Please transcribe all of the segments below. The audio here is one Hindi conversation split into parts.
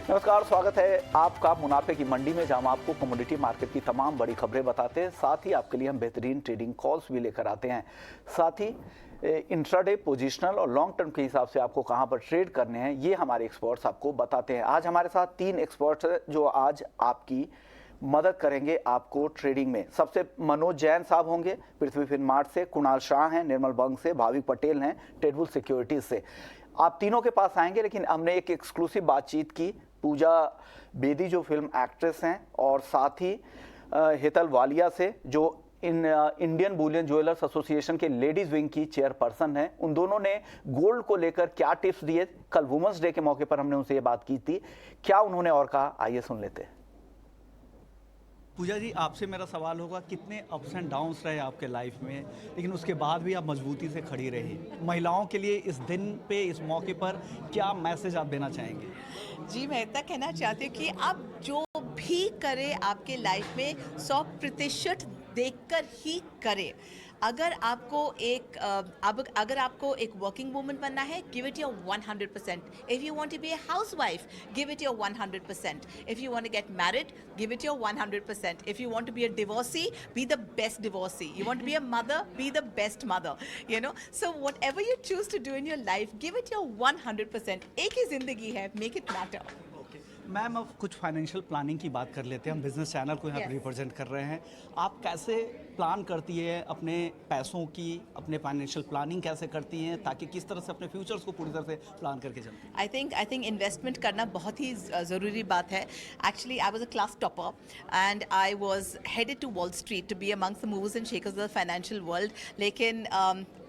नमस्कार, स्वागत है आपका मुनाफे की मंडी में, जहां हम आपको कमोडिटी मार्केट की तमाम बड़ी खबरें बताते हैं। साथ ही आपके लिए हम बेहतरीन ट्रेडिंग कॉल्स भी लेकर आते हैं। साथ ही इंट्राडे, पोजिशनल और लॉन्ग टर्म के हिसाब से आपको कहां पर ट्रेड करने हैं, ये हमारे एक्सपर्ट्स आपको बताते हैं। आज हमारे साथ 3 एक्सपर्ट्स हैं जो आज आपकी मदद करेंगे आपको ट्रेडिंग में। सबसे मनोज जैन साहब होंगे पृथ्वी फिनमार्ट से, कुणाल शाह हैं निर्मल बंग से, भाविक पटेल हैं ट्रेडबुल सिक्योरिटीज से। आप तीनों के पास आएंगे, लेकिन हमने एक एक्सक्लूसिव बातचीत की पूजा बेदी जो फिल्म एक्ट्रेस हैं, और साथ ही हेतल वालिया से जो इंडियन बुलियन ज्वेलर्स एसोसिएशन के लेडीज विंग की चेयरपर्सन हैं। उन दोनों ने गोल्ड को लेकर क्या टिप्स दिए, कल वुमेंस डे के मौके पर हमने उनसे ये बात की थी, क्या उन्होंने और कहा, आइए सुन लेते हैं। पूजा जी, आपसे मेरा सवाल होगा, कितने अप्स एंड डाउन्स रहे आपके लाइफ में, लेकिन उसके बाद भी आप मजबूती से खड़ी रही। महिलाओं के लिए इस दिन पे, इस मौके पर क्या मैसेज आप देना चाहेंगे? जी, मैं इतना कहना चाहती हूँ कि आप जो भी करें आपके लाइफ में 100% देखकर ही करें। अगर आपको एक वर्किंग वूमन बनना है, give it your 100%. If you want to be a housewife, give it your 100%. If you want to get married, give it your 100%. If you want to be a divorcee, be the best divorcee. You want to be a mother, be the best mother. So whatever you choose to do in your life, give it your 100%. एक ही जिंदगी है, make it matter. मैम, अब कुछ फाइनेंशियल प्लानिंग की बात कर लेते हैं। हम बिजनेस चैनल को यहाँ पर रिप्रेजेंट कर रहे हैं। आप कैसे प्लान करती है अपने पैसों की, अपने फाइनेंशियल प्लानिंग कैसे करती हैं, ताकि किस तरह से अपने फ्यूचर्स को पूरी तरह से प्लान करके चलती हैं? आई थिंक इन्वेस्टमेंट करना बहुत ही ज़रूरी बात है। Actually I was a class topper and I was headed to Wall Street to be amongst the movers and shakers of the financial world, लेकिन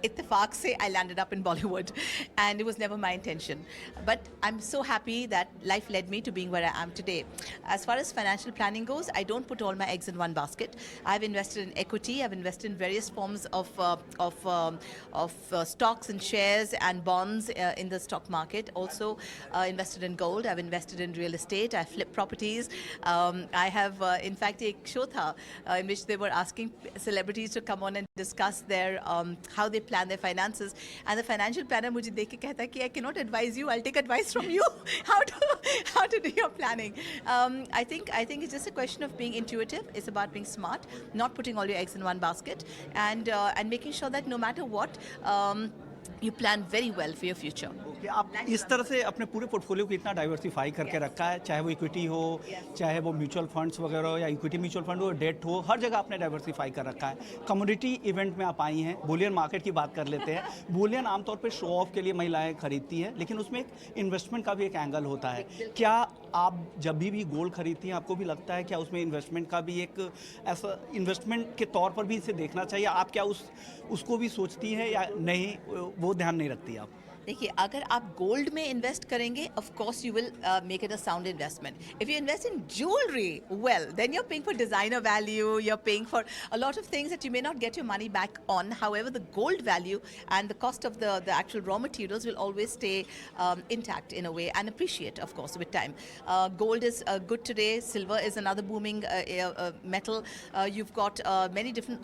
इत्तेफाक से I landed up in Bollywood, and it was never my intention. But I'm so happy that life led me to being where I am today. As far as financial planning goes, I don't put all my eggs in one basket. I've invested in equity. I've invested in various forms of stocks and shares and bonds in the stock market. Also invested in gold. I've invested in real estate. I've flipped properties. I have, in fact, एक show था in which they were asking celebrities to come on and discuss their how they plan their finances, and the financial planner मुझे देख के कहता है कि I cannot advise you, I'll take advice from you how to do your planning. I think it's just a question of being intuitive. It's about being smart, not putting all your eggs in one basket, and making sure that no matter what, you plan very well for your future. कि आप इस तरह से अपने पूरे पोर्टफोलियो को इतना डाइवर्सिफाई करके रखा है, चाहे वो इक्विटी हो, चाहे वो म्यूचुअल फंड्स वगैरह हो, या इक्विटी म्यूचुअल फंड हो, डेट हो, हर जगह आपने डाइवर्सिफाई कर रखा है। कमोडिटी इवेंट में आप आई हैं, बुलियन मार्केट की बात कर लेते हैं। बुलियन आमतौर पे शो ऑफ के लिए महिलाएं खरीदती हैं, लेकिन उसमें एक इन्वेस्टमेंट का भी एक एंगल होता है। क्या आप जब भी गोल्ड खरीदती हैं, आपको भी लगता है क्या उसमें इन्वेस्टमेंट का भी एक ऐसा इन्वेस्टमेंट के तौर पर भी इसे देखना चाहिए? आप क्या उसको भी सोचती हैं या नहीं, वो ध्यान नहीं रखती आप? देखिए, अगर आप गोल्ड में इन्वेस्ट करेंगे, of course you will make it a sound investment. If you invest in jewellery, well then you are paying for designer value, you are paying for a lot of things that you may not get your money back on. However the gold value and the cost of the actual raw materials will always stay intact in a way, and appreciate, of course, with time. Gold is good today. Silver is another booming metal. You've got many different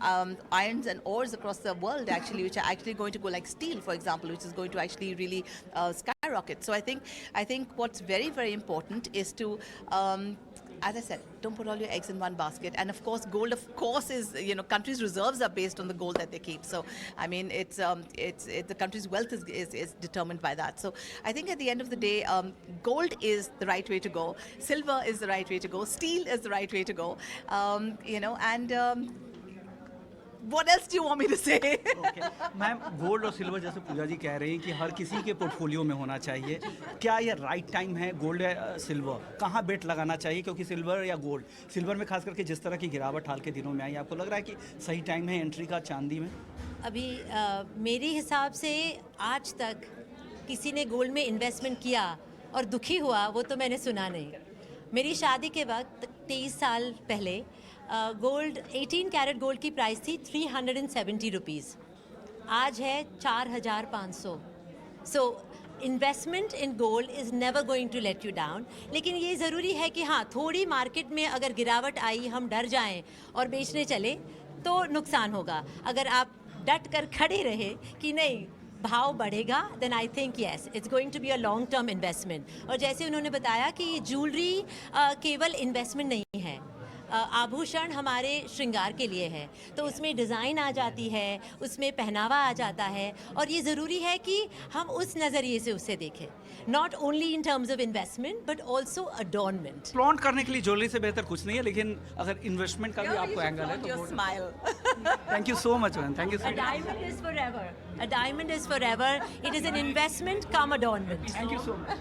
irons and ores across the world, actually, which are actually going to go, like steel, for example, which is going to actually really skyrocket. So I think what's very, very important is to as I said, don't put all your eggs in one basket. And of course, gold, of course, is, countries' reserves are based on the gold that they keep. So I mean, it's the country's wealth is determined by that. So I think at the end of the day, gold is the right way to go. Silver is the right way to go. Steel is the right way to go. And what else do you want me to say? Okay. Ma'am, gold और सिल्वर जैसे पूजा जी कह रही हैं कि हर किसी के पोर्टफोलियो में होना चाहिए, क्या ये राइट टाइम है गोल्ड या सिल्वर? कहाँ बेट लगाना चाहिए? क्योंकि सिल्वर या गोल्ड, सिल्वर में खास करके जिस तरह की गिरावट हाल के दिनों में आई, आपको लग रहा है कि सही टाइम है एंट्री का चांदी में? अभी मेरे हिसाब से आज तक किसी ने गोल्ड में इन्वेस्टमेंट किया और दुखी हुआ, वो तो मैंने सुना नहीं। मेरी शादी के वक्त 23 साल पहले गोल्ड 18 कैरेट गोल्ड की प्राइस थी 370 रुपीज़, आज है 4,500. So investment in gold is never going to let you down. लेकिन ये ज़रूरी है कि हाँ, थोड़ी मार्केट में अगर गिरावट आई, हम डर जाएं और बेचने चले तो नुकसान होगा. अगर आप डट कर खड़े रहे कि नहीं, भाव बढ़ेगा then I think yes it's going to be a long term investment. और जैसे उन्होंने बताया कि ये ज्वेलरी केवल इन्वेस्टमेंट नहीं है, आभूषण हमारे श्रृंगार के लिए है, तो उसमें डिज़ाइन आ जाती है, उसमें पहनावा आ जाता है, और ये ज़रूरी है कि हम उस नज़रिए से उसे देखें, not only in terms of investment but also adornment. Flaunt करने के लिए ज्वेलरी से बेहतर कुछ नहीं है, लेकिन अगर इन्वेस्टमेंट का भी आपको एंगल है Your तो smile. Thank you so much ma'am, thank you A diamond is forever. A diamond is forever. It is an investment come adornment. Thank you so much.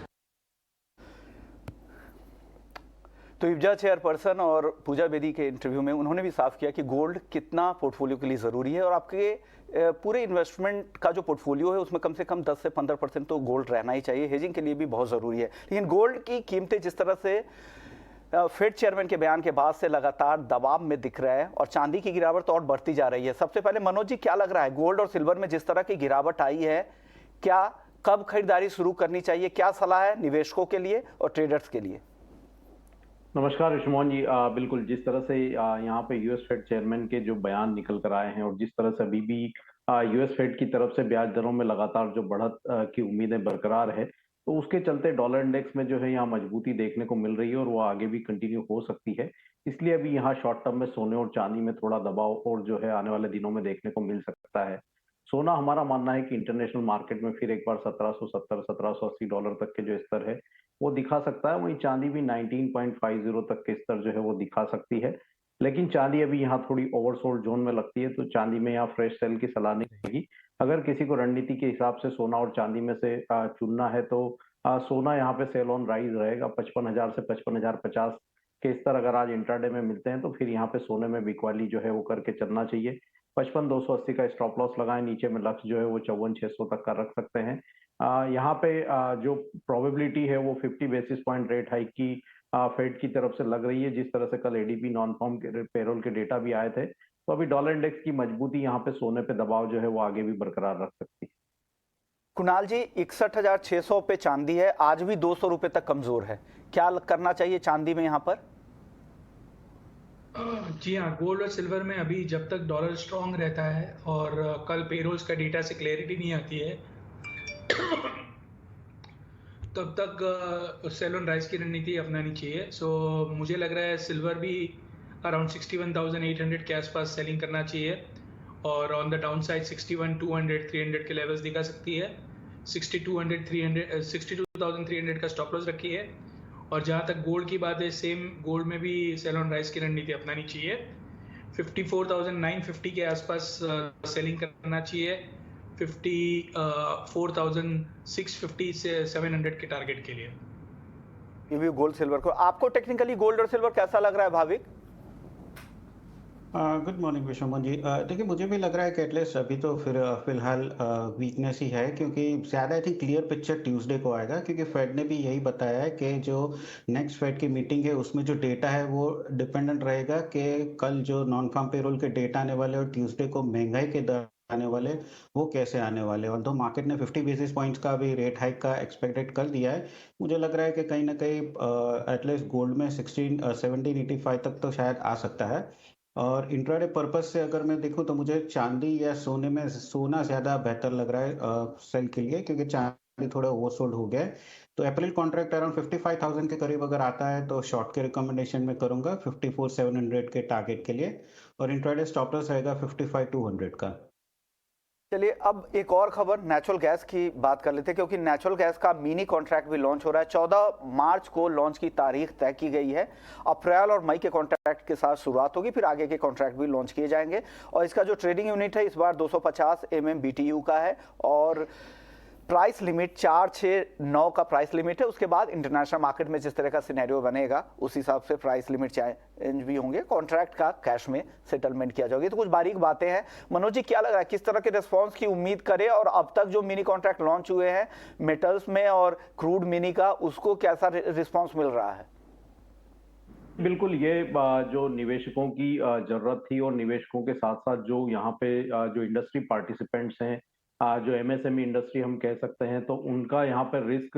तो इब्जा चेयरपर्सन और पूजा बेदी के इंटरव्यू में उन्होंने भी साफ किया कि गोल्ड कितना पोर्टफोलियो के लिए ज़रूरी है, और आपके पूरे इन्वेस्टमेंट का जो पोर्टफोलियो है उसमें कम से कम 10 से 15% तो गोल्ड रहना ही चाहिए, हेजिंग के लिए भी बहुत ज़रूरी है। लेकिन गोल्ड की कीमतें जिस तरह से फेड चेयरमैन के बयान के बाद से लगातार दबाव में दिख रहा है, और चांदी की गिरावट तो और बढ़ती जा रही है। सबसे पहले मनोज जी, क्या लग रहा है गोल्ड और सिल्वर में जिस तरह की गिरावट आई है, क्या कब खरीदारी शुरू करनी चाहिए, क्या सलाह है निवेशकों के लिए और ट्रेडर्स के लिए? नमस्कार ऋषिमोहन जी, बिल्कुल जिस तरह से यहाँ पे यूएस फेड चेयरमैन के जो बयान निकल कर आए हैं और जिस तरह से अभी भी यूएस फेड की तरफ से ब्याज दरों में लगातार जो बढ़त की उम्मीदें बरकरार है, तो उसके चलते डॉलर इंडेक्स में जो है यहाँ मजबूती देखने को मिल रही है और वो आगे भी कंटिन्यू हो सकती है। इसलिए अभी यहाँ शॉर्ट टर्म में सोने और चांदी में थोड़ा दबाव और जो है आने वाले दिनों में देखने को मिल सकता है। सोना, हमारा मानना है कि इंटरनेशनल मार्केट में फिर एक बार 1770 1780 डॉलर तक के जो स्तर है वो दिखा सकता है। वहीं चांदी भी 19.50 तक के स्तर जो है वो दिखा सकती है, लेकिन चांदी अभी यहाँ थोड़ी ओवरसोल्ड जोन में लगती है, तो चांदी में यहाँ फ्रेश सेल की सलाह नहीं रहेगी। अगर किसी को रणनीति के हिसाब से सोना और चांदी में से चुनना है तो सोना यहाँ पे सेल ऑन राइज रहेगा। 55,000 से 55,050 के स्तर अगर आज इंट्राडे में मिलते हैं तो फिर यहाँ पे सोने में बिकवाली जो है वो करके चलना चाहिए। 55,280 का स्टॉप लॉस लगाएं, नीचे में लक्ष्य जो है वो 54,600 तक का रख सकते हैं। यहाँ पे जो प्रोबेबिलिटी है वो 50 बेसिस पॉइंट रेट हाइक की फेड की तरफ से लग रही है। जिस तरह से कल एडीपी नॉन फार्म के पेरोल के डेटा भी आए थे, तो अभी डॉलर इंडेक्स की मजबूती यहाँ पे सोने पे दबाव जो है वो आगे भी बरकरार रख सकती है। कुणाल जी, 61,600 पे चांदी है, आज भी 200 रुपए तक कमजोर है, क्या करना चाहिए चांदी में यहाँ पर? जी हाँ, गोल्ड और सिल्वर में अभी जब तक डॉलर स्ट्रांग रहता है और कल पेरोल्स का डेटा से क्लैरिटी नहीं आती है तब तक सेल ऑन राइज की रणनीति अपनानी चाहिए। सो मुझे लग रहा है सिल्वर भी अराउंड 61,800 के आसपास सेलिंग करना चाहिए, और ऑन द डाउन साइड 61,200 300 के लेवल्स दिखा सकती है। 62,300 का स्टॉप लॉस रखी है। और जहाँ तक गोल्ड की बात है, सेम गोल्ड में भी सेल ऑन राइज की रणनीति अपनानी चाहिए। 54,950 के आसपास सेलिंग करना चाहिए, 54,650 से 700 के टारगेट के लिए। ये भी गोल्ड सिल्वर को। आपको टेक्निकली गोल्ड और सिल्वर कैसा लग रहा है भाविक? गुड मॉर्निंग विश्वमोहन जी। देखिए, मुझे भी लग रहा है कि एटलीस्ट अभी तो फिलहाल वीकनेस ही है, क्योंकि ज़्यादा I think clear picture Tuesday को आएगा, क्योंकि फेड ने भी यही बताया है कि जो नेक्स्ट फेड की मीटिंग है उसमें जो डेटा है वो डिपेंडेंट रहेगा कि कल जो नॉन फार्म पेरोल के डेटा आने वाले और ट्यूसडे को महंगाई के दर आने वाले वो कैसे आने वाले। और तो मार्केट ने 50 बेसिस पॉइंट्स का भी रेट हाइक का एक्सपेक्टेड कर दिया है। मुझे लग रहा है कि कहीं ना कहीं एटलीस्ट गोल्ड में 1785 तक तो शायद आ सकता है। और इंट्राडे पर्पस से अगर मैं देखूं तो मुझे चांदी या सोने में सोना ज़्यादा बेहतर लग रहा है सेल के लिए, क्योंकि चांदी थोड़ा ओवरसोल्ड हो गया है। तो अप्रैल कॉन्ट्रैक्ट अराउंड 55,000 के करीब अगर आता है तो शॉर्ट के रिकमेंडेशन में करूंगा 54,700 के टारगेट के लिए, और इंट्राडे स्टॉप लॉस रहेगा 55,200 का। चलिए अब एक और खबर नेचुरल गैस की बात कर लेते हैं, क्योंकि नेचुरल गैस का मिनी कॉन्ट्रैक्ट भी लॉन्च हो रहा है। 14 मार्च को लॉन्च की तारीख तय की गई है। अप्रैल और मई के कॉन्ट्रैक्ट के साथ शुरुआत होगी, फिर आगे के कॉन्ट्रैक्ट भी लॉन्च किए जाएंगे। और इसका जो ट्रेडिंग यूनिट है इस बार 250 MMBTU का है, और प्राइस लिमिट 469 का प्राइस लिमिट है। उसके बाद इंटरनेशनल मार्केट में जिस तरह का सिनेरियो बनेगा उस हिसाब से प्राइस लिमिट चेंज भी होंगे। कॉन्ट्रैक्ट का कैश में सेटलमेंट किया जाएगा। तो कुछ बारीक बातें हैं। मनोज जी, क्या लग रहा है, किस तरह के रिस्पॉन्स की उम्मीद करें, और अब तक जो मिनी कॉन्ट्रैक्ट लॉन्च हुए हैं मेटल्स में और क्रूड मिनी का, उसको कैसा रिस्पॉन्स मिल रहा है? बिल्कुल, ये जो निवेशकों की जरूरत थी और निवेशकों के साथ साथ जो यहाँ पे जो इंडस्ट्री पार्टिसिपेंट्स हैं, जो एमएसएमई इंडस्ट्री हम कह सकते हैं, तो उनका यहाँ पे रिस्क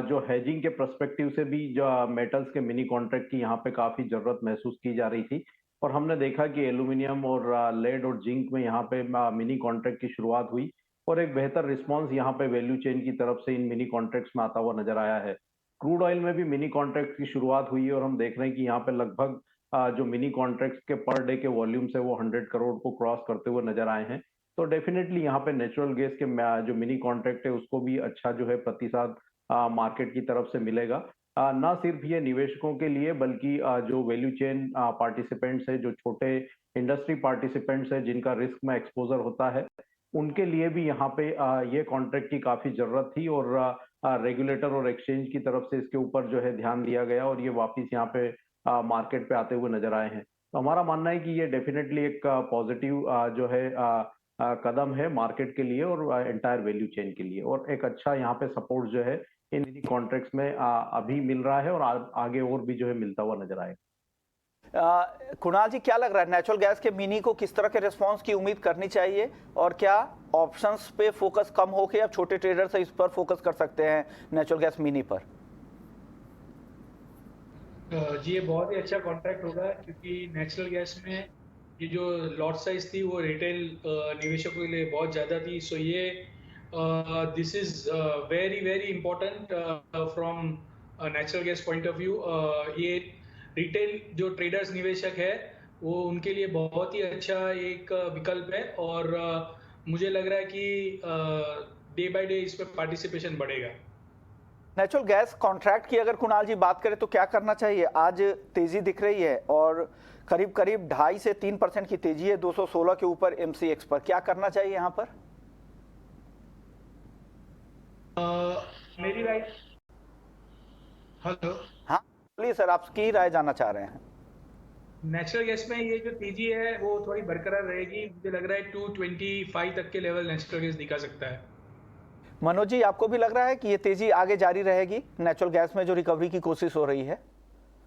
जो हेजिंग के पर्सपेक्टिव से भी जो मेटल्स के मिनी कॉन्ट्रैक्ट की यहाँ पे काफी जरूरत महसूस की जा रही थी। और हमने देखा कि एल्यूमिनियम और लेड और जिंक में यहाँ पे मिनी कॉन्ट्रैक्ट की शुरुआत हुई। और एक बेहतर रिस्पॉन्स यहाँ पे वैल्यू चेन की तरफ से इन मिनी कॉन्ट्रैक्ट्स में आता हुआ नजर आया है। क्रूड ऑयल में भी मिनी कॉन्ट्रैक्ट की शुरुआत हुई है और हम देख रहे हैं कि यहाँ पे लगभग जो मिनी कॉन्ट्रैक्ट्स के पर डे के वॉल्यूम है वो 100 करोड़ को क्रॉस करते हुए नजर आए हैं। तो डेफिनेटली यहाँ पे नेचुरल गैस के जो मिनी कॉन्ट्रैक्ट है उसको भी अच्छा जो है प्रतिसाद मार्केट की तरफ से मिलेगा। ना सिर्फ ये निवेशकों के लिए बल्कि जो वैल्यू चेन पार्टिसिपेंट्स है, जो छोटे इंडस्ट्री पार्टिसिपेंट्स है जिनका रिस्क में एक्सपोजर होता है, उनके लिए भी यहाँ पे ये कॉन्ट्रैक्ट की काफी जरूरत थी और रेगुलेटर और एक्सचेंज की तरफ से इसके ऊपर जो है ध्यान दिया गया और ये वापस यहाँ पे मार्केट पे आते हुए नजर आए हैं। तो हमारा मानना है कि ये डेफिनेटली एक पॉजिटिव जो है कदम है मार्केट के लिए और एंटायर वैल्यू चेन के लिए, और एक अच्छा यहाँ पे सपोर्ट जो है इन कॉन्ट्रैक्ट्स में अभी मिल रहा है और आगे और भी जो है मिलता हुआ नजर आएगा। कुणाल जी, क्या लग रहा है नेचुरल गैस के मिनी को किस तरह के रिस्पांस की उम्मीद करनी चाहिए, और क्या ऑप्शंस पे फोकस कम होके अब छोटे ट्रेडर्स इस पर फोकस कर सकते हैं नेचुरल गैस मिनी पर? जी, ये बहुत ही अच्छा कॉन्ट्रैक्ट होगा क्योंकि नेचुरल गैस में ये जो लॉट साइज थी वो रिटेल निवेशकों के लिए बहुत ज़्यादा थी। सो ये this is very very important from natural gas point of view. ये रिटेल जो ट्रेडर्स निवेशक है वो उनके लिए बहुत ही अच्छा एक विकल्प है और मुझे लग रहा है कि डे बाय डे इस पर पार्टिसिपेशन बढ़ेगा। नेचुरल गैस कॉन्ट्रैक्ट की अगर कुणाल जी बात करें तो क्या करना चाहिए? आज तेजी दिख रही है और करीब करीब 2.5 से 3% की तेजी है 216 के ऊपर MCX पर, क्या करना चाहिए यहाँ पर? मेरी राय, हेलो, हाँ प्लीज सर, आपकी राय जानना चाह रहे हैं। नेचुरल गैस में ये जो तेजी है वो थोड़ी बरकरार रहेगी। मुझे लग रहा है 225 तक के लेवल नेचुरल गैस दिखा सकता है। मनोज जी, आपको भी लग रहा है कि ये तेजी आगे जारी रहेगी नेचुरल गैस में जो रिकवरी की कोशिश हो रही है?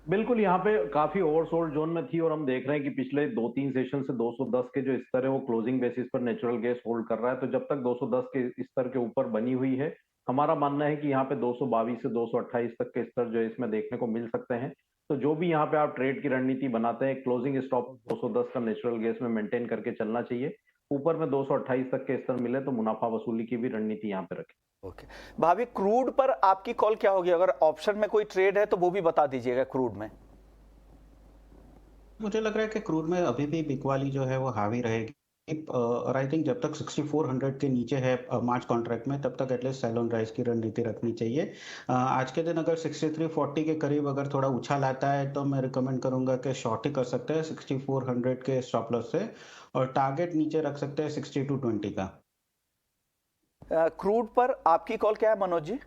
बिल्कुल, यहाँ पे काफी ओवरसोल्ड जोन में थी और हम देख रहे हैं कि पिछले 2-3 सेशन से 210 के जो स्तर है वो क्लोजिंग बेसिस पर नेचुरल गैस होल्ड कर रहा है। तो जब तक 210 के स्तर के ऊपर बनी हुई है, हमारा मानना है कि यहाँ पे 222 से 228 तक के स्तर जो है इसमें देखने को मिल सकते हैं। तो जो भी यहाँ पे आप ट्रेड की रणनीति बनाते हैं, क्लोजिंग स्टॉप 210 का नेचुरल गैस में मेंटेन करके चलना चाहिए। ऊपर में 228 तक के स्तर मिले तो मुनाफा वसूली की भी रणनीति यहाँ पे रखें। ओके भाभी, क्रूड पर आपकी कॉल क्या होगी? अगर ऑप्शन में कोई ट्रेड है तो वो भी बता दीजिएगा। क्रूड में मुझे लग रहा है कि क्रूड में अभी भी बिकवाली जो है वो हावी रहेगी और आई थिंक जब तक 6400 के नीचे है मार्च कॉन्ट्रैक्ट में, तब तक एटलीस्ट सेल ऑन राइज की रणनीति रखनी चाहिए। आज के दिन अगर 6340 के करीब अगर थोड़ा उछाल आता है तो मैं रिकमेंड करूंगा कि शॉर्ट ही कर सकते हैं 6400 के स्टॉप लॉस से, और टारगेट नीचे रख सकते हैं 6220 का। क्रूड पर आपकी कॉल क्या है मनोज जी?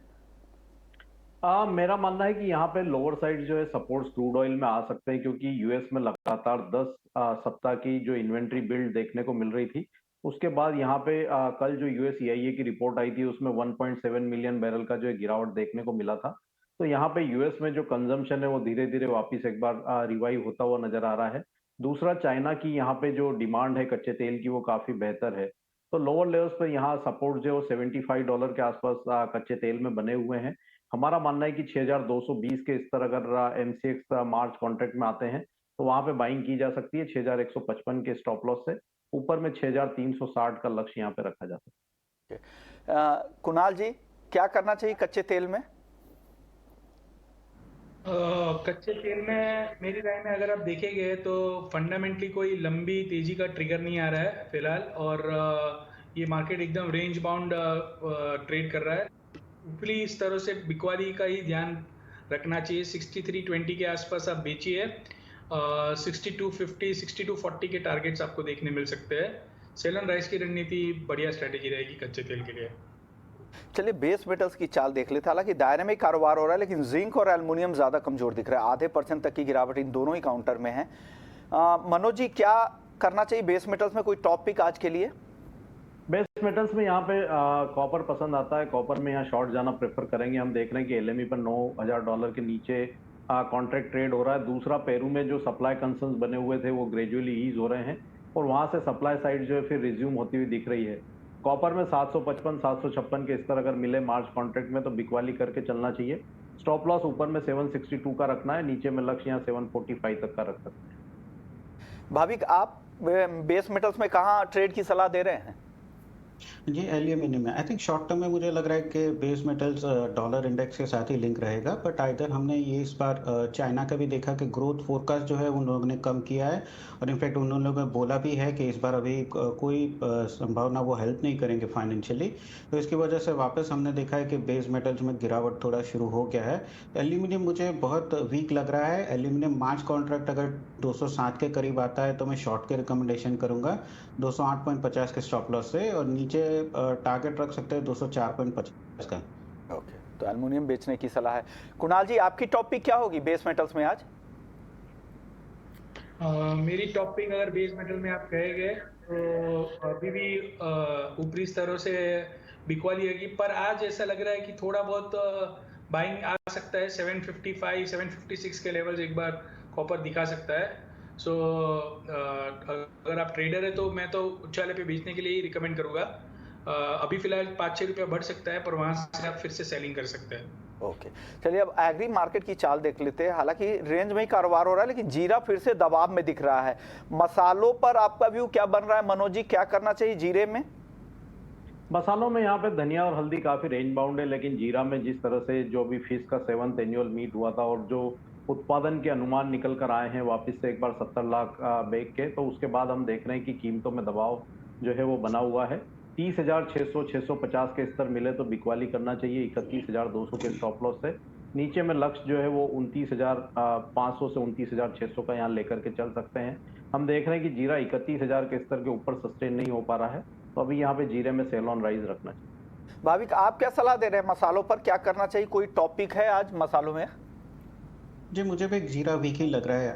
मेरा मानना है कि यहाँ पे लोअर साइड जो है सपोर्ट्स क्रूड ऑयल में आ सकते हैं, क्योंकि यूएस में लगातार 10 सप्ताह की जो इन्वेंट्री बिल्ड देखने को मिल रही थी, उसके बाद यहाँ पे कल जो यूएस EIA की रिपोर्ट आई थी उसमें 1.7 मिलियन बैरल का जो है गिरावट देखने को मिला था। तो यहाँ पे यूएस में जो कंजम्पशन है वो धीरे धीरे वापिस एक बार रिवाइव होता हुआ नजर आ रहा है। दूसरा, चाइना की यहाँ पे जो डिमांड है कच्चे तेल की वो काफी बेहतर है। तो लोअर लेवल्स पर यहाँ सपोर्ट जो है $75 के आसपास कच्चे तेल में बने हुए हैं। हमारा मानना है कि 6220 के स्तर अगर MCX मार्च कॉन्ट्रैक्ट में आते हैं तो वहां पे बाइंग की जा सकती है 6155 के स्टॉप लॉस से। ऊपर में 6360 का लक्ष्य यहाँ पे रखा जा सकता है। कुणाल जी, क्या करना चाहिए कच्चे तेल में? कच्चे तेल में मेरी राय में अगर आप देखेंगे तो फंडामेंटली कोई लंबी तेजी का ट्रिगर नहीं आ रहा है फिलहाल, और ये मार्केट एकदम रेंज बाउंड ट्रेड कर रहा है। ऊपरी स्तरों से बिकवाली का ही ध्यान रखना चाहिए। 6320 के आसपास आप बेचिए। 6250 6240 के टारगेट्स आपको देखने मिल सकते हैं। सेल ऑन राइज की रणनीति बढ़िया स्ट्रेटेजी रहेगी कच्चे तेल के लिए। चलिए बेस मेटल्स की चाल देख लेते हैं। हालांकि डायनामिक कारोबार हो रहा है लेकिन जिंक और एल्युमिनियम ज्यादा कमजोर दिख रहा है, आधे % तक की गिरावट इन दोनों ही काउंटर में है। मनोज जी, क्या करना चाहिए बेस मेटल्स में? कोई टॉप पिक आज के लिए? बेस मेटल्स में यहाँ पे कॉपर पसंद आता है। कॉपर में यहाँ शॉर्ट जाना प्रेफर करेंगे। हम देख रहे हैं कि LME पर $9000 के नीचे कॉन्ट्रैक्ट ट्रेड हो रहा है। दूसरा, पेरू में जो सप्लाई कंसर्न्स बने हुए थे वो ग्रेजुअली ईज हो रहे हैं और वहां से सप्लाई साइड जो है फिर रिज्यूम होती हुई दिख रही है। कॉपर में 755 756 के स्तर अगर मिले मार्च कॉन्ट्रैक्ट में तो बिकवाली करके चलना चाहिए। स्टॉप लॉस ऊपर में 762 का रखना है, नीचे में लक्ष्य यहाँ 745 तक का रख सकते हैं। भाविक, आप बेस मेटल्स में कहाँ ट्रेड की सलाह दे रहे हैं? जी, एल्यूमीनियम में आई थिंक शॉर्ट टर्म में मुझे लग रहा है कि बेस मेटल्स डॉलर इंडेक्स के साथ ही लिंक रहेगा, बट आइदर हमने ये इस बार चाइना का भी देखा कि ग्रोथ फोरकास्ट जो है उन लोगों ने कम किया है, और इनफैक्ट उन लोगों ने बोला भी है कि इस बार अभी कोई संभावना वो हेल्प नहीं करेंगे फाइनेंशियली। तो इसकी वजह से वापस हमने देखा है कि बेस मेटल्स में गिरावट थोड़ा शुरू हो गया है। एल्यूमिनियम मुझे बहुत वीक लग रहा है। एल्यूमिनियम मार्च कॉन्ट्रैक्ट अगर 207 के करीब आता है तो मैं शॉर्ट के रिकमेंडेशन करूंगा 208.50 के स्टॉप लॉस से, और नीचे टारगेट रख सकते हैं 204.50 का। ओके, तो एल्युमिनियम बेचने की सलाह है। कुणाल जी, आपकी टॉपिक क्या होगी बेस मेटल्स में आज? मेरी टॉपिक अगर बेस मेटल में आप कहेंगे तो अभी भी ऊपरी स्तरों से बिकवाली होगी, पर आज ऐसा लग रहा है कि थोड़ा बहुत बाइंग आ सकता है। 755 756 के लेवल्स एक बार कॉपर दिखा सकता है। सो अगर आप ट्रेडर है तो मैं तो उच्च वाले पे बेचने के लिए ही रिकमेंड करूंगा। अभी फिलहाल 5-6 रुपया बढ़ सकता है, पर वहां से आप फिर से सेलिंग कर सकते हैं। ओके, चलिए अब एग्री मार्केट की चाल देख लेते हैं। हालांकि रेंज में ही कारोबार हो रहा है, लेकिन जीरा फिर से दबाव में दिख रहा है। मसालों पर आपका व्यू क्या बन रहा है मनोज जी? क्या करना चाहिए जीरे में? मसालों में यहाँ पे धनिया और हल्दी काफी रेंज बाउंड है, लेकिन जीरा में जिस तरह से जो भी फिश का 7th एनुअल मीट हुआ था और जो उत्पादन के अनुमान निकल कर आए हैं वापस से एक बार 70 लाख बैग के, तो उसके बाद हम देख रहे हैं कि कीमतों में दबाव जो है वो बना हुआ है। 30,600 650 के स्तर मिले तो बिकवाली करना चाहिए 31,200 के स्टॉप लॉस से। नीचे में लक्ष्य जो है वो 29,500 से 29,600 का यहाँ लेकर के चल सकते हैं। हम देख रहे हैं कि जीरा 31,000 के स्तर के ऊपर सस्टेन नहीं हो पा रहा है, तो अभी यहाँ पे जीरे में सेल ऑन राइज रखना चाहिए। भाविक, आप क्या सलाह दे रहे हैं? मसालों पर क्या करना चाहिए? कोई टॉपिक है आज मसालों में? जी, मुझे भी जीरा वीक ही लग रहा है।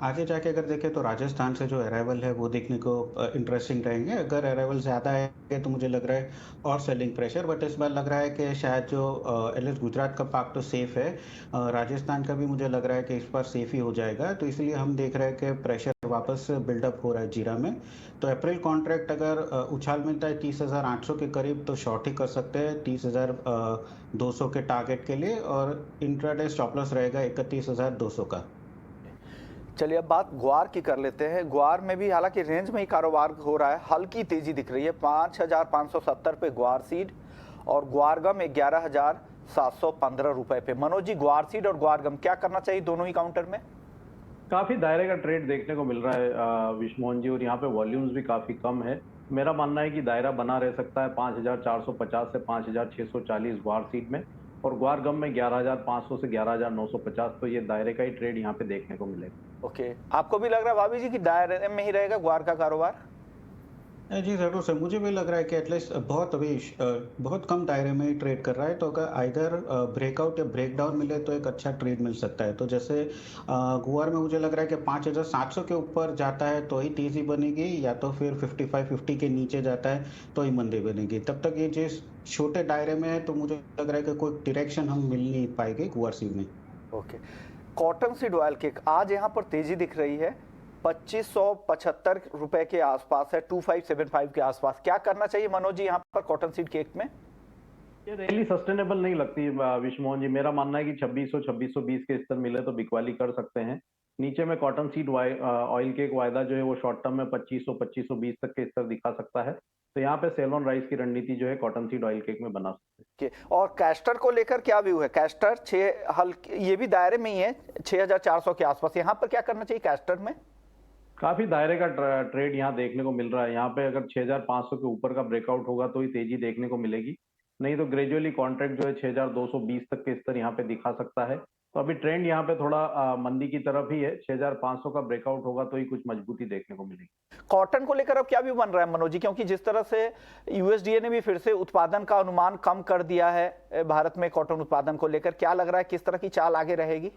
आगे जाके अगर देखें तो राजस्थान से जो अराइवल है वो देखने को इंटरेस्टिंग रहेंगे। अगर अराइवल ज़्यादा है तो मुझे लग रहा है और सेलिंग प्रेशर, बट इस बार लग रहा है कि शायद जो एटलीस्ट गुजरात का पार्क तो सेफ है, राजस्थान का भी मुझे लग रहा है कि इस बार सेफ ही हो जाएगा। तो इसलिए हम देख रहे हैं कि प्रेशर वापस बिल्डअप हो रहा है जीरा में। तो अप्रैल कॉन्ट्रैक्ट अगर उछाल मिलता है 30,800 के करीब तो शॉर्ट ही कर सकते हैं 30,200 के टारगेट के लिए, और इंट्राडे स्टॉप लॉस रहेगा 31,200 का। चलिए अब बात ग्वार की कर लेते हैं। ग्वार में भी हालांकि रेंज में ही कारोबार हो रहा है, हल्की तेजी दिख रही है। 5,570 पे ग्वार सीड और ग्वारगम 11,715 रुपए पे। मनोज जी, ग्वार सीड और ग्वारगम क्या करना चाहिए दोनों ही काउंटर में? काफी दायरे का ट्रेड देखने को मिल रहा है विश्वमोहन जी, और यहाँ पे वॉल्यूम्स भी काफी कम है। मेरा मानना है कि दायरा बना रह सकता है 5,450 से 5,640 ग्वार सीड में, और ग्वार गम में 11,500 से 11,950। तो ये दायरे का ही ट्रेड यहाँ पे देखने को मिलेगा। ओके, आपको भी लग रहा है भाभी जी कि दायरे में ही रहेगा ग्वार का कारोबार? जी ज़रूर सर, मुझे भी लग रहा है कि एटलीस्ट बहुत अभी बहुत कम दायरे में ही ट्रेड कर रहा है, तो अगर आइदर ब्रेकआउट या ब्रेकडाउन मिले तो एक अच्छा ट्रेड मिल सकता है। तो जैसे गुआर में मुझे लग रहा है कि 5,700 के ऊपर जाता है तो ही तेज़ी बनेगी, या तो फिर 55-50 के नीचे जाता है तो ही मंदी बनेगी। तब तक ये जिस छोटे दायरे में है तो मुझे लग रहा है कि कोई डायरेक्शन हम मिल नहीं पाएगी गुआर सीड में। ओके, कॉटन सीड ऑयल की आज यहाँ पर तेजी दिख रही है, 2,575 रुपए के आसपास है, 2,575 के आसपास। क्या करना चाहिए मनोज जी यहाँ पर कॉटन सीड केक में? ये रैली सस्टेनेबल नहीं लगती विश्वमोहन जी। मेरा मानना है कि 2,600 के स्तर मिले तो बिकवाली कर सकते हैं। नीचे में कॉटन सीड ऑयल केक वायदा जो है वो शॉर्ट टर्म में 2,500 तक के स्तर दिखा सकता है। तो यहाँ पे सेल ऑन राइज की रणनीति जो है कॉटन सीड ऑयल केक में बना सकते हैं। और कैस्टर को लेकर क्या व्यू है? कैस्टर 6 हल्के, ये भी दायरे में ही है 6,400 के आसपास। यहाँ पर क्या करना चाहिए कैस्टर में? काफी दायरे का ट्रेड यहाँ देखने को मिल रहा है। यहाँ पे अगर 6,500 के ऊपर का ब्रेकआउट होगा तो ही तेजी देखने को मिलेगी, नहीं तो ग्रेजुअली कॉन्ट्रैक्ट जो है 6,220 तक के स्तर यहाँ पे दिखा सकता है। तो अभी ट्रेंड यहाँ पे थोड़ा मंदी की तरफ ही है। 6,500 का ब्रेकआउट होगा तो ही कुछ मजबूती देखने को मिलेगी। कॉटन को लेकर अब क्या व्यू बन रहा है मनोज जी? क्योंकि जिस तरह से यूएसडीए ने भी फिर से उत्पादन का अनुमान कम कर दिया है भारत में कॉटन उत्पादन को लेकर, क्या लग रहा है किस तरह की चाल आगे रहेगी?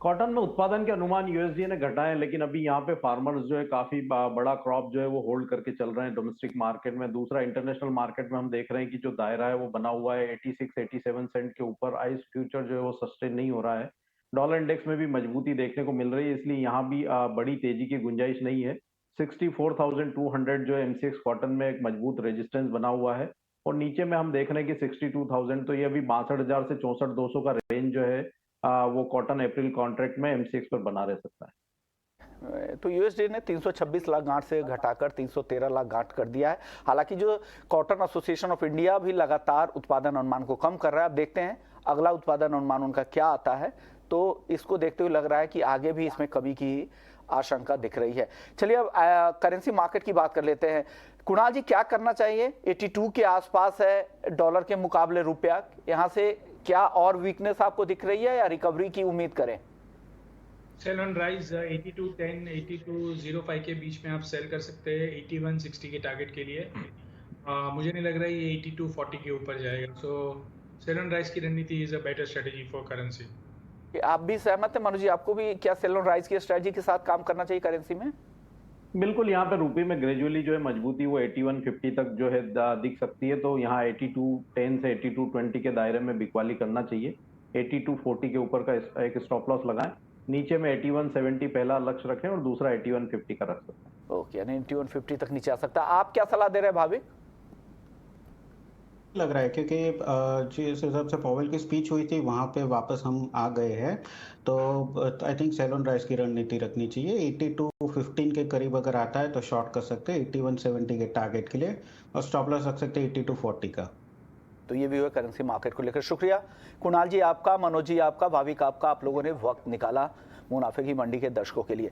कॉटन में उत्पादन के अनुमान यूएसडीए ने घटाए, लेकिन अभी यहाँ पे फार्मर्स जो है काफी बड़ा क्रॉप जो है वो होल्ड करके चल रहे हैं डोमेस्टिक मार्केट में। दूसरा, इंटरनेशनल मार्केट में हम देख रहे हैं कि जो दायरा है वो बना हुआ है 86-87 सेंट के ऊपर। आइस फ्यूचर जो है वो सस्टेन नहीं हो रहा है। डॉलर इंडेक्स में भी मजबूती देखने को मिल रही है, इसलिए यहाँ भी बड़ी तेजी की गुंजाइश नहीं है। 64,200 जो है एमसीएक्स कॉटन में एक मजबूत रेजिस्टेंस बना हुआ है, और नीचे में हम देख रहे हैं कि 62,000। तो ये अभी 62,000 से 64,200 का रेंज जो है वो कॉटन अप्रैल कॉन्ट्रैक्ट में एमसीएक्स पर बना रह सकता है। तो यूएसडी ने 326 लाख गांठ से घटाकर 313 लाख गांठ कर दिया है। हालांकि जो कॉटन एसोसिएशन ऑफ इंडिया भी लगातार उत्पादन अनुमान को कम कर रहा है। अब देखते हैं अगला उत्पादन अनुमान उनका क्या आता है, तो इसको देखते हुए लग रहा है कि आगे भी इसमें कमी की आशंका दिख रही है। चलिए अब करेंसी मार्केट की बात कर लेते हैं। कुणाल जी, क्या करना चाहिए? 82 के आसपास है डॉलर के मुकाबले रुपया, यहाँ से क्या और वीकनेस आपको दिख रही है या रिकवरी की उम्मीद करें? सेल ऑन राइज 82.10 82.05 के बीच में आप सेल कर सकते हैं 81.60 के टारगेट के लिए। मुझे नहीं लग रहा है ये 82.40 के ऊपर जाएगा। सो सेल ऑन राइज की रणनीति is a better strategy for currency. आप भी सहमत हैं? मनु जी, आपको भी क्या सेल ऑन राइज की स्ट्रेटजी के साथ काम करना चाहिए करेंसी में? बिल्कुल, यहाँ पे रुपये में ग्रेजुअली जो है मजबूती वो 81.50 तक जो है दिख सकती है। तो यहाँ 82.10 से 82.20 के दायरे में बिकवाली करना चाहिए। 82.40 के ऊपर का एक स्टॉप लॉस लगाएं। नीचे में 81.70 पहला लक्ष्य रखें और दूसरा 81.50 का रख सकते हैं। ओके, यानी 81.50 तक नीचे आ सकता है। आप क्या सलाह दे रहे हैं भाभी? लग रहा है क्योंकि जिस हिसाब से पॉवेल की स्पीच हुई थी वहां पे वापस हम आ गए हैं, तो I think sell on rise की रणनीति रखनी चाहिए। 82.15 के करीब अगर आता है तो शॉर्ट कर सकते हैं 81.70 के टारगेट के लिए, और स्टॉप लॉस रख सकते हैं 82.40 का। तो ये भी हुआ करेंसी मार्केट को लेकर। शुक्रिया कुणाल जी आपका, मनोज जी आपका, भाविक आपका, आप लोगों ने वक्त निकाला मुनाफे की मंडी के दर्शकों के लिए।